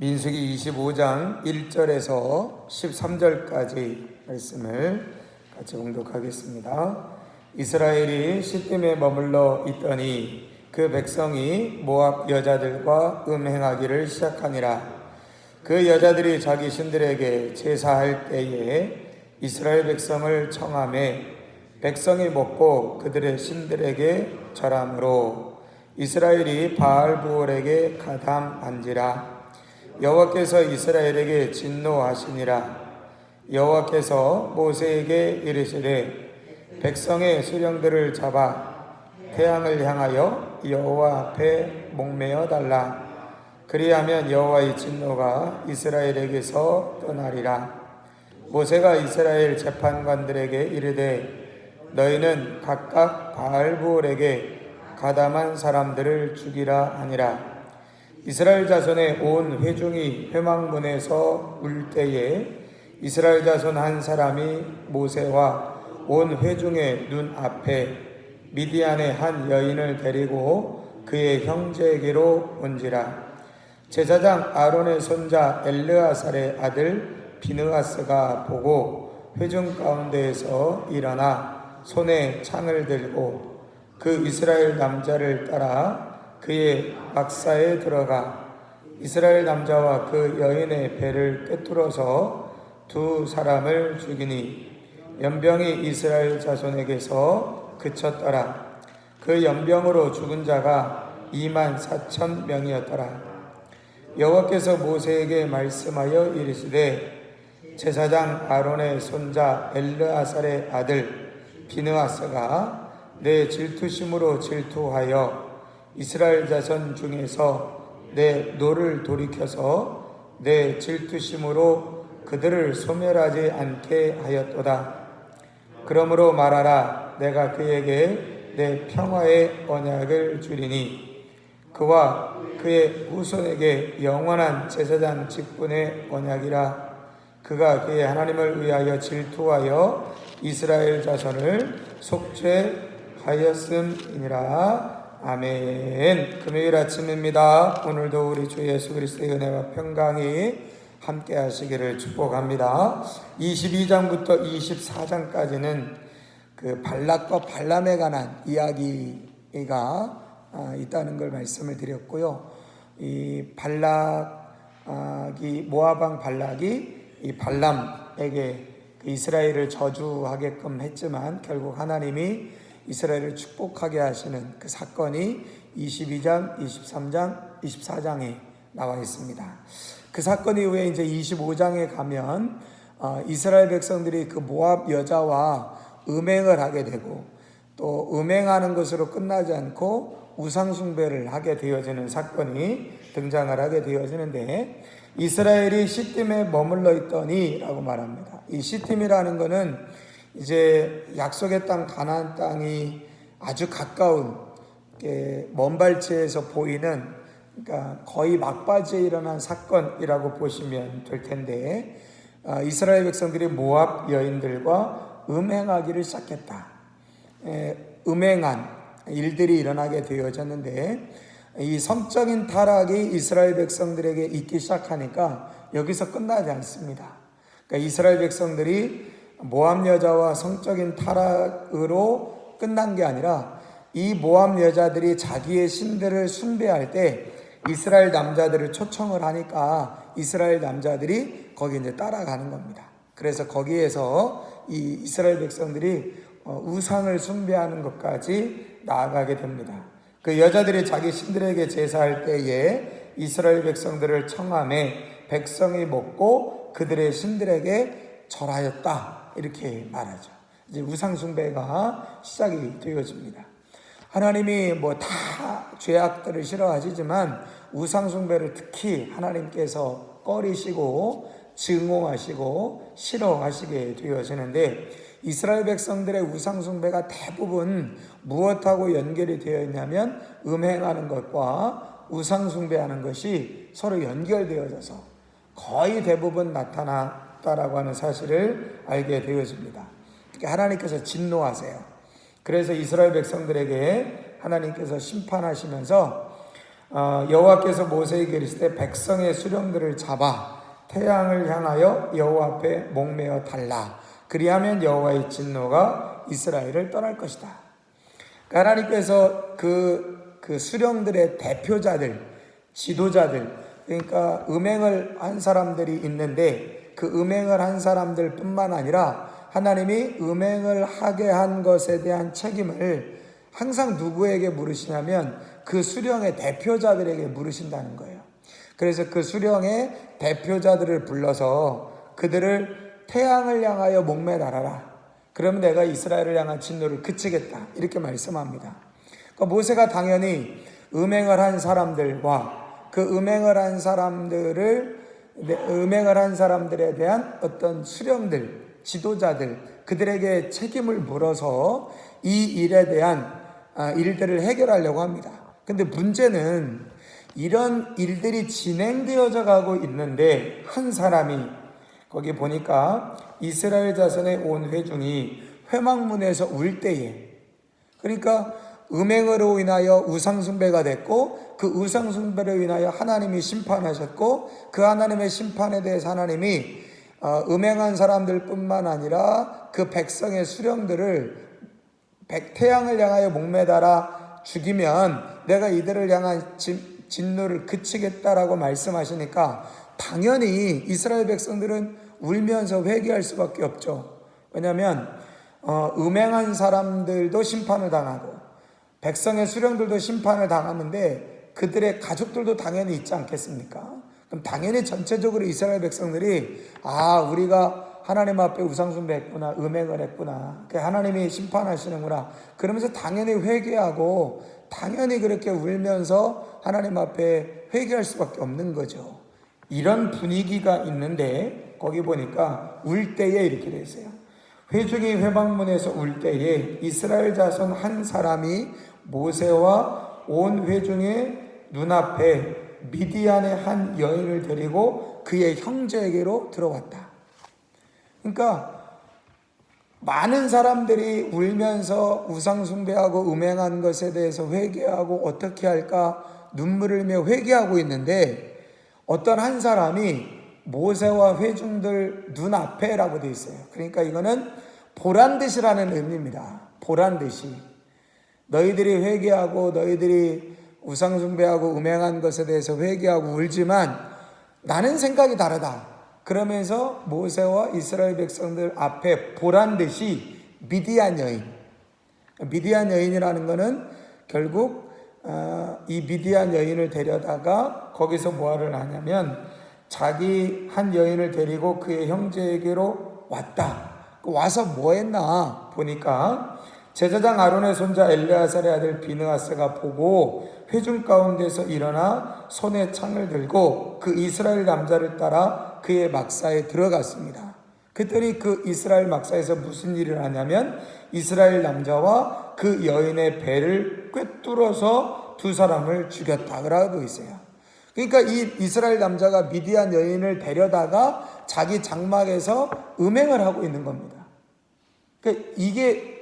민수기 25장 1절에서 13절까지 말씀을 같이 봉독하겠습니다. 이스라엘이 시딤에 머물러 있더니 그 백성이 모압 여자들과 음행하기를 시작하니라. 그 여자들이 자기 신들에게 제사할 때에 이스라엘 백성을 청하매 백성이 먹고 그들의 신들에게 절함으로 이스라엘이 바알부올에게 가담한지라. 여호와께서 이스라엘에게 진노하시니라. 여호와께서 모세에게 이르시되 백성의 수령들을 잡아 태양을 향하여 여호와 앞에 목매어 달라. 그리하면 여호와의 진노가 이스라엘에게서 떠나리라. 모세가 이스라엘 재판관들에게 이르되 너희는 각각 바알부올에게 가담한 사람들을 죽이라 하니라. 이스라엘 자손의 온 회중이 회막문에서 울 때에 이스라엘 자손 한 사람이 모세와 온 회중의 눈 앞에 미디안의 한 여인을 데리고 그의 형제에게로 온지라. 제사장 아론의 손자 엘르아살의 아들 비느하스가 보고 회중 가운데에서 일어나 손에 창을 들고 그 이스라엘 남자를 따라 그의 막사에 들어가 이스라엘 남자와 그 여인의 배를 꿰뚫어서 두 사람을 죽이니 연병이 이스라엘 자손에게서 그쳤더라. 그 연병으로 죽은 자가 24,000명이었더라. 여호와께서 모세에게 말씀하여 이르시되 제사장 아론의 손자 엘르아살의 아들 비느하스가 내 질투심으로 질투하여 이스라엘 자손 중에서 내 노를 돌이켜서 내 질투심으로 그들을 소멸하지 않게 하였도다. 그러므로 말하라. 내가 그에게 내 평화의 언약을 주리니 그와 그의 후손에게 영원한 제사장 직분의 언약이라. 그가 그의 하나님을 위하여 질투하여 이스라엘 자손을 속죄하였음이니라. 아멘. 금요일 아침입니다. 오늘도 우리 주 예수 그리스도의 은혜와 평강이 함께 하시기를 축복합니다. 22장부터 24장까지는 그 발락과 발람에 관한 이야기가 있다는 걸 말씀을 드렸고요. 이 발락이 모압 왕 발락이 이 발람에게 이스라엘을 저주하게끔 했지만 결국 하나님이 이스라엘을 축복하게 하시는 그 사건이 22장, 23장, 24장에 나와 있습니다. 그 사건 이후에 이제 25장에 가면 이스라엘 백성들이 그 모압 여자와 음행을 하게 되고 또 음행하는 것으로 끝나지 않고 우상숭배를 하게 되어지는 사건이 등장을 하게 되어지는데 이스라엘이 시딤에 머물러 있더니 라고 말합니다. 이 시딤이라는 것은 이제 약속의 땅 가나안 땅이 아주 가까운 먼 발치에서 보이는 그러니까 거의 막바지에 일어난 사건이라고 보시면 될 텐데 이스라엘 백성들이 모압 여인들과 음행하기를 시작했다. 음행한 일들이 일어나게 되어졌는데 이 성적인 타락이 이스라엘 백성들에게 있기 시작하니까 여기서 끝나지 않습니다. 그러니까 이스라엘 백성들이 모압 여자와 성적인 타락으로 끝난 게 아니라 이 모압 여자들이 자기의 신들을 숭배할 때 이스라엘 남자들을 초청을 하니까 이스라엘 남자들이 거기 이제 따라가는 겁니다. 그래서 거기에서 이 이스라엘 백성들이 우상을 숭배하는 것까지 나아가게 됩니다. 그 여자들이 자기 신들에게 제사할 때에 이스라엘 백성들을 청함에 백성이 먹고 그들의 신들에게 절하였다. 이렇게 말하죠. 이제 우상숭배가 시작이 되어집니다. 하나님이 뭐 다 죄악들을 싫어하시지만 우상숭배를 특히 하나님께서 꺼리시고 증오하시고 싫어하시게 되어지는데 이스라엘 백성들의 우상숭배가 대부분 무엇하고 연결이 되어 있냐면 음행하는 것과 우상숭배하는 것이 서로 연결되어져서 거의 대부분 나타났다라고 하는 사실을 알게 되어집니다. 하나님께서 진노하세요. 그래서 이스라엘 백성들에게 하나님께서 심판하시면서 여호와께서 모세에게 이르시되 백성의 수령들을 잡아 태양을 향하여 여호와 앞에 목매어 달라. 그리하면 여호와의 진노가 이스라엘을 떠날 것이다. 하나님께서 그 수령들의 대표자들, 지도자들, 그러니까 음행을 한 사람들이 있는데 그 음행을 한 사람들 뿐만 아니라 하나님이 음행을 하게 한 것에 대한 책임을 항상 누구에게 물으시냐면 그 수령의 대표자들에게 물으신다는 거예요. 그래서 그 수령의 대표자들을 불러서 그들을 태양을 향하여 목매달아라. 그러면 내가 이스라엘을 향한 진노를 그치겠다. 이렇게 말씀합니다. 그러니까 모세가 당연히 음행을 한 사람들과 그 음행을 한 사람들에 대한 어떤 수령들, 지도자들, 그들에게 책임을 물어서 이 일에 대한 일들을 해결하려고 합니다. 근데 문제는 이런 일들이 진행되어져 가고 있는데 한 사람이 거기 보니까 이스라엘 자손의 온 회중이 회막문에서 울 때에, 그러니까 음행으로 인하여 우상숭배가 됐고 그 우상숭배로 인하여 하나님이 심판하셨고 그 하나님의 심판에 대해서 하나님이 음행한 사람들 뿐만 아니라 그 백성의 수령들을 태양을 향하여 목매달아 죽이면 내가 이들을 향한 진노를 그치겠다라고 말씀하시니까 당연히 이스라엘 백성들은 울면서 회개할 수밖에 없죠. 왜냐하면 음행한 사람들도 심판을 당하고 백성의 수령들도 심판을 당하는데 그들의 가족들도 당연히 있지 않겠습니까? 그럼 당연히 전체적으로 이스라엘 백성들이 우리가 하나님 앞에 우상숭배했구나, 음행을 했구나, 하나님이 심판하시는구나, 그러면서 당연히 회개하고 당연히 그렇게 울면서 하나님 앞에 회개할 수밖에 없는 거죠. 이런 분위기가 있는데 거기 보니까 울 때에 이렇게 되어 있어요. 회중이 회막문에서 울 때에 이스라엘 자손 한 사람이 모세와 온 회중의 눈앞에 미디안의 한 여인을 데리고 그의 형제에게로 들어왔다. 그러니까 많은 사람들이 울면서 우상숭배하고 음행한 것에 대해서 회개하고 어떻게 할까 눈물을 흘며 회개하고 있는데 어떤 한 사람이 모세와 회중들 눈앞에라고 되어 있어요. 그러니까 이거는 보란듯이라는 의미입니다. 보란듯이. 너희들이 회개하고 너희들이 우상숭배하고 음행한 것에 대해서 회개하고 울지만 나는 생각이 다르다. 그러면서 모세와 이스라엘 백성들 앞에 보란듯이 미디안 여인, 미디안 여인이라는 것은 결국 이 미디안 여인을 데려다가 거기서 뭐를 하냐면 자기 한 여인을 데리고 그의 형제에게로 왔다. 와서 뭐 했나 보니까 제사장 아론의 손자 엘르아살의 아들 비느하스가 보고 회중 가운데서 일어나 손에 창을 들고 그 이스라엘 남자를 따라 그의 막사에 들어갔습니다. 그랬더니 그 이스라엘 막사에서 무슨 일을 하냐면 이스라엘 남자와 그 여인의 배를 꿰뚫어서 두 사람을 죽였다 라고 있어요. 그러니까 이 이스라엘 남자가 미디안 여인을 데려다가 자기 장막에서 음행을 하고 있는 겁니다. 그러니까 이게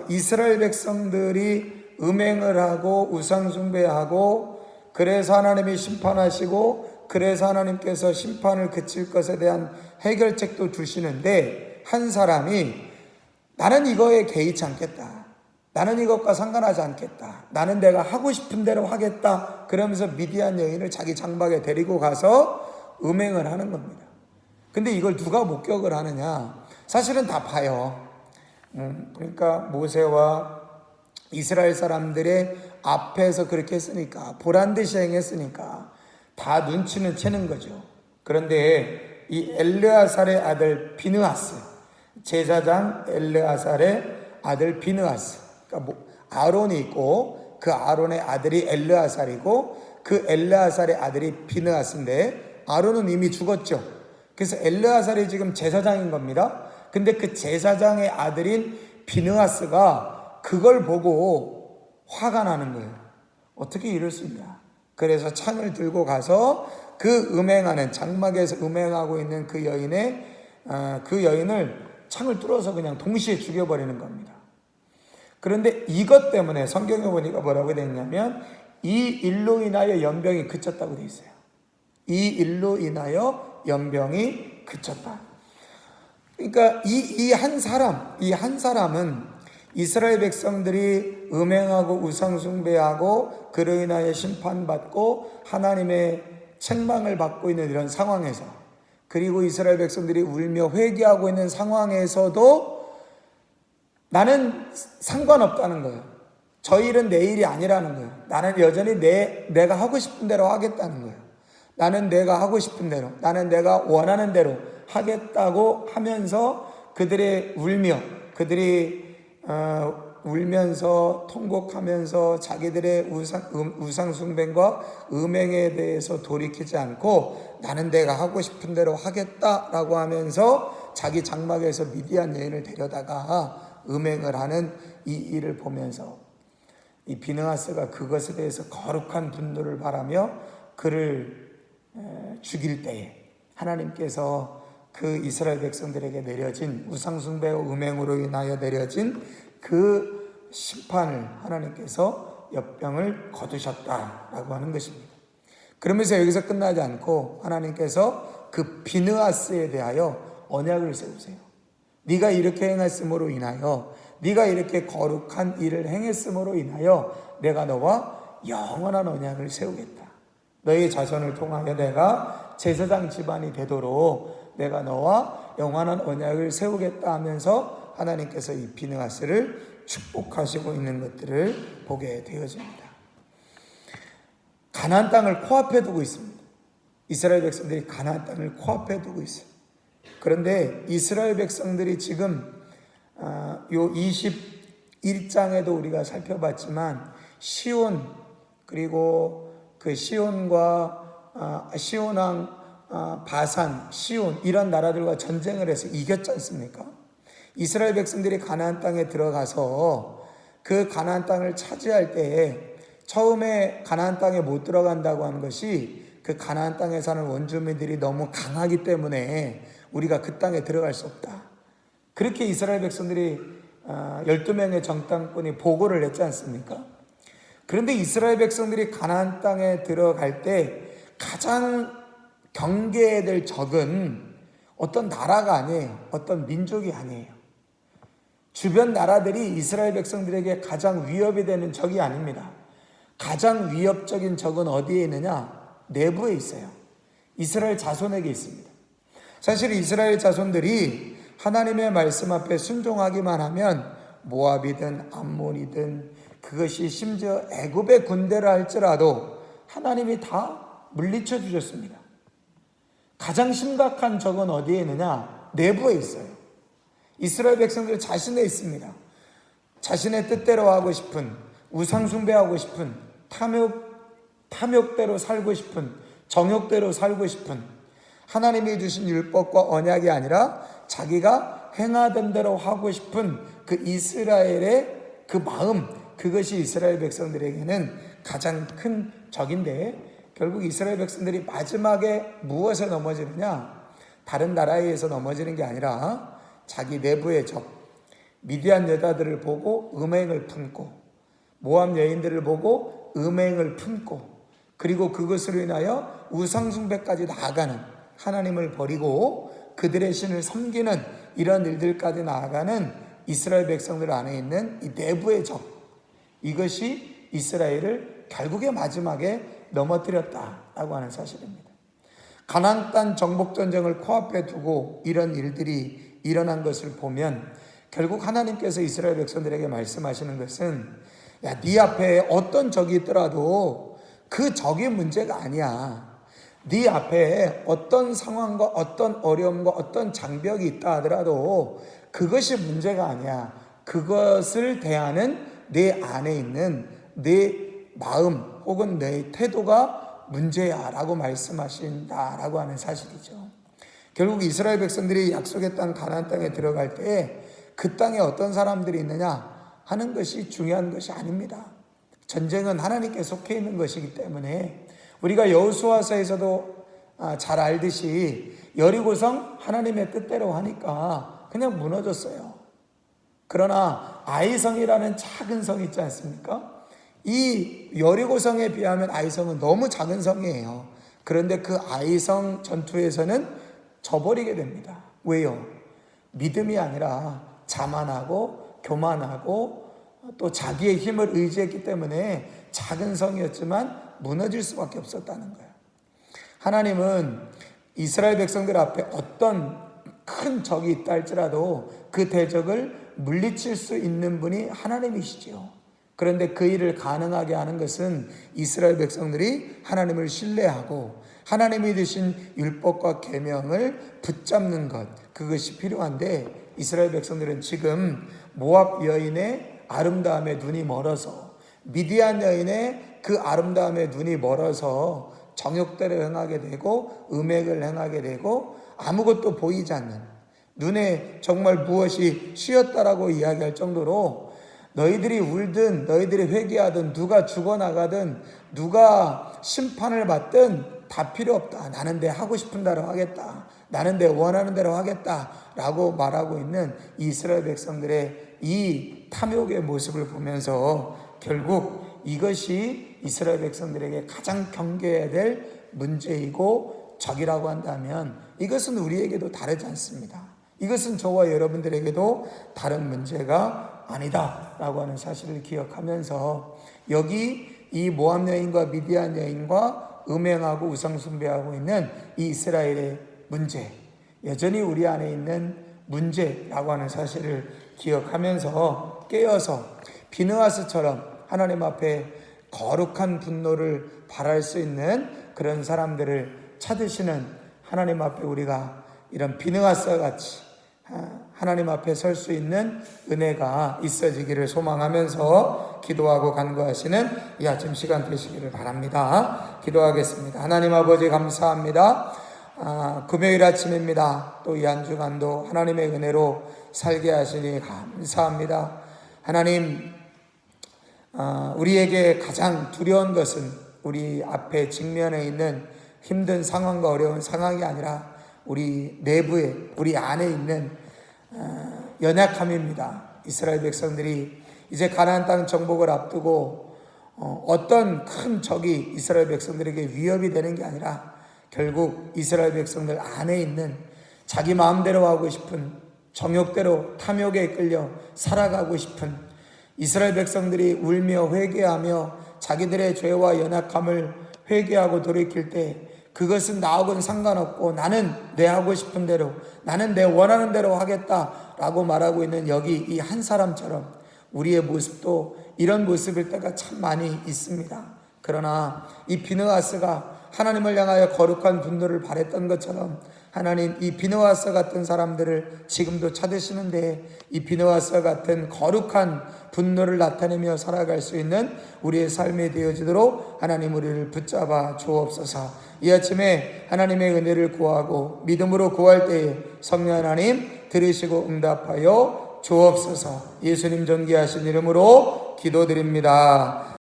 이스라엘 백성들이 음행을 하고 우상숭배하고 그래서 하나님이 심판하시고 그래서 하나님께서 심판을 그칠 것에 대한 해결책도 주시는데 한 사람이 나는 이거에 개의치 않겠다. 나는 이것과 상관하지 않겠다. 나는 내가 하고 싶은 대로 하겠다. 그러면서 미디안 여인을 자기 장막에 데리고 가서 음행을 하는 겁니다. 근데 이걸 누가 목격을 하느냐? 사실은 다 봐요. 그러니까 모세와 이스라엘 사람들의 앞에서 그렇게 했으니까 보란듯이 행했으니까 다 눈치는 채는 거죠. 그런데 이 엘르아살의 아들 비느하스, 제사장 엘르아살의 아들 비느하스, 그러니까 아론이 있고 그 아론의 아들이 엘르아살이고 그 엘르아살의 아들이 비느하스인데 아론은 이미 죽었죠. 그래서 엘르아살이 지금 제사장인 겁니다. 근데 그 제사장의 아들인 비느하스가 그걸 보고 화가 나는 거예요. 어떻게 이럴 수 있냐. 그래서 창을 들고 가서 그 음행하는 장막에서 음행하고 있는 그 여인을 창을 뚫어서 그냥 동시에 죽여버리는 겁니다. 그런데 이것 때문에 성경에 보니까 뭐라고 되냐면 이 일로 인하여 연병이 그쳤다고 되어 있어요. 이 일로 인하여 연병이 그쳤다. 그러니까 이 한 사람은 이스라엘 백성들이 음행하고 우상숭배하고 그로 인하여 심판받고 하나님의 책망을 받고 있는 이런 상황에서, 그리고 이스라엘 백성들이 울며 회개하고 있는 상황에서도 나는 상관없다는 거예요. 저 일은 내 일이 아니라는 거예요. 나는 여전히 내가 하고 싶은 대로 하겠다는 거예요. 나는 내가 하고 싶은 대로, 나는 내가 원하는 대로 하겠다고 하면서 그들이 울면서 통곡하면서 자기들의 우상숭배과 음행에 대해서 돌이키지 않고 나는 내가 하고 싶은 대로 하겠다라고 하면서 자기 장막에서 미디안 여인을 데려다가 음행을 하는 이 일을 보면서 이 비느하스가 그것에 대해서 거룩한 분노를 바라며 그를 죽일 때에 하나님께서 그 이스라엘 백성들에게 내려진 우상숭배와 음행으로 인하여 내려진 그 심판을 하나님께서 역병을 거두셨다라고 하는 것입니다. 그러면서 여기서 끝나지 않고 하나님께서 그 비느하스에 대하여 언약을 세우세요. 네가 이렇게 행했음으로 인하여, 네가 이렇게 거룩한 일을 행했음으로 인하여 내가 너와 영원한 언약을 세우겠다. 너의 자손을 통하여 내가 제사장 집안이 되도록 내가 너와 영원한 언약을 세우겠다 하면서 하나님께서 이 비느하스를 축복하시고 있는 것들을 보게 되어집니다. 가나안 땅을 코앞에 두고 있습니다. 이스라엘 백성들이 가나안 땅을 코앞에 두고 있어요. 그런데 이스라엘 백성들이 지금 요 21장에도 우리가 살펴봤지만 시온, 그리고 그 시온과 시온왕 바산, 시온 이런 나라들과 전쟁을 해서 이겼지 않습니까? 이스라엘 백성들이 가나안 땅에 들어가서 그 가나안 땅을 차지할 때에 처음에 가나안 땅에 못 들어간다고 하는 것이 그 가나안 땅에 사는 원주민들이 너무 강하기 때문에 우리가 그 땅에 들어갈 수 없다. 그렇게 이스라엘 백성들이 12명의 정탐꾼이 보고를 했지 않습니까? 그런데 이스라엘 백성들이 가나안 땅에 들어갈 때 가장 경계해야 될 적은 어떤 나라가 아니에요. 어떤 민족이 아니에요. 주변 나라들이 이스라엘 백성들에게 가장 위협이 되는 적이 아닙니다. 가장 위협적인 적은 어디에 있느냐? 내부에 있어요. 이스라엘 자손에게 있습니다. 사실 이스라엘 자손들이 하나님의 말씀 앞에 순종하기만 하면 모압이든 암몬이든 그것이 심지어 애굽의 군대라 할지라도 하나님이 다 물리쳐 주셨습니다. 가장 심각한 적은 어디에 있느냐? 내부에 있어요. 이스라엘 백성들 자신에 있습니다. 자신의 뜻대로 하고 싶은, 우상숭배하고 싶은, 탐욕대로 살고 싶은, 정욕대로 살고 싶은, 하나님이 주신 율법과 언약이 아니라 자기가 행하던 대로 하고 싶은 그 이스라엘의 그 마음, 그것이 이스라엘 백성들에게는 가장 큰 적인데, 결국 이스라엘 백성들이 마지막에 무엇에 넘어지느냐? 다른 나라에 의해서 넘어지는 게 아니라 자기 내부의 적, 미디안 여자들을 보고 음행을 품고, 모압 여인들을 보고 음행을 품고, 그리고 그것으로 인하여 우상숭배까지 나아가는, 하나님을 버리고 그들의 신을 섬기는 이런 일들까지 나아가는 이스라엘 백성들 안에 있는 이 내부의 적, 이것이 이스라엘을 결국에 마지막에 넘어뜨렸다라고 하는 사실입니다. 가나안 땅 정복전쟁을 코앞에 두고 이런 일들이 일어난 것을 보면 결국 하나님께서 이스라엘 백성들에게 말씀하시는 것은, 야, 네 앞에 어떤 적이 있더라도 그 적이 문제가 아니야. 네 앞에 어떤 상황과 어떤 어려움과 어떤 장벽이 있다 하더라도 그것이 문제가 아니야. 그것을 대하는 내 안에 있는 내 마음 혹은 내 태도가 문제야 라고 말씀하신다라고 하는 사실이죠. 결국 이스라엘 백성들이 약속의 땅 가나안 땅에 들어갈 때 그 땅에 어떤 사람들이 있느냐 하는 것이 중요한 것이 아닙니다. 전쟁은 하나님께 속해 있는 것이기 때문에 우리가 여호수아서에서도 잘 알듯이 여리고성 하나님의 뜻대로 하니까 그냥 무너졌어요. 그러나 아이성이라는 작은 성이 있지 않습니까? 이 여리고성에 비하면 아이성은 너무 작은 성이에요. 그런데 그 아이성 전투에서는 져버리게 됩니다. 왜요? 믿음이 아니라 자만하고 교만하고 또 자기의 힘을 의지했기 때문에 작은 성이었지만 무너질 수밖에 없었다는 거예요. 하나님은 이스라엘 백성들 앞에 어떤 큰 적이 있다 할지라도 그 대적을 물리칠 수 있는 분이 하나님이시지요. 그런데 그 일을 가능하게 하는 것은 이스라엘 백성들이 하나님을 신뢰하고 하나님이 주신 율법과 계명을 붙잡는 것, 그것이 필요한데 이스라엘 백성들은 지금 모압 여인의 아름다움에 눈이 멀어서 미디안 여인의 그 아름다움에 눈이 멀어서 정욕대로 행하게 되고 음행을 행하게 되고 아무것도 보이지 않는, 눈에 정말 무엇이 쉬었다라고 이야기할 정도로 너희들이 울든 너희들이 회개하든 누가 죽어나가든 누가 심판을 받든 다 필요 없다. 나는 내 하고 싶은 대로 하겠다. 나는 내 원하는 대로 하겠다 라고 말하고 있는 이스라엘 백성들의 이 탐욕의 모습을 보면서 결국 이것이 이스라엘 백성들에게 가장 경계해야 될 문제이고 적이라고 한다면 이것은 우리에게도 다르지 않습니다. 이것은 저와 여러분들에게도 다른 문제가 아니다 라고 하는 사실을 기억하면서 여기 이 모압 여인과 미디안 여인과 음행하고 우상숭배하고 있는 이 이스라엘의 문제, 여전히 우리 안에 있는 문제라고 하는 사실을 기억하면서 깨어서 비느하스처럼 하나님 앞에 거룩한 분노를 발할 수 있는 그런 사람들을 찾으시는 하나님 앞에 우리가 이런 비느하스와 같이 하나님 앞에 설 수 있는 은혜가 있어지기를 소망하면서 기도하고 간구하시는 이 아침 시간 되시기를 바랍니다. 기도하겠습니다. 하나님 아버지 감사합니다. 금요일 아침입니다. 또 이 한 주간도 하나님의 은혜로 살게 하시니 감사합니다. 하나님, 우리에게 가장 두려운 것은 우리 앞에 직면해 있는 힘든 상황과 어려운 상황이 아니라 우리 내부에, 우리 안에 있는 연약함입니다. 이스라엘 백성들이 이제 가나안 땅 정복을 앞두고 어떤 큰 적이 이스라엘 백성들에게 위협이 되는 게 아니라 결국 이스라엘 백성들 안에 있는 자기 마음대로 하고 싶은 정욕대로 탐욕에 끌려 살아가고 싶은 이스라엘 백성들이 울며 회개하며 자기들의 죄와 연약함을 회개하고 돌이킬 때 그것은 나하고는 상관없고 나는 내 하고 싶은 대로, 나는 내 원하는 대로 하겠다라고 말하고 있는 여기 이 한 사람처럼 우리의 모습도 이런 모습일 때가 참 많이 있습니다. 그러나 이 비느하스가 하나님을 향하여 거룩한 분노를 발했던 것처럼 하나님 이 비느하스 같은 사람들을 지금도 찾으시는데 이 비느하스 같은 거룩한 분노를 나타내며 살아갈 수 있는 우리의 삶이 되어지도록 하나님 우리를 붙잡아 주옵소서. 이 아침에 하나님의 은혜를 구하고 믿음으로 구할 때에 성령 하나님 들으시고 응답하여 주옵소서. 예수님 존귀하신 이름으로 기도드립니다.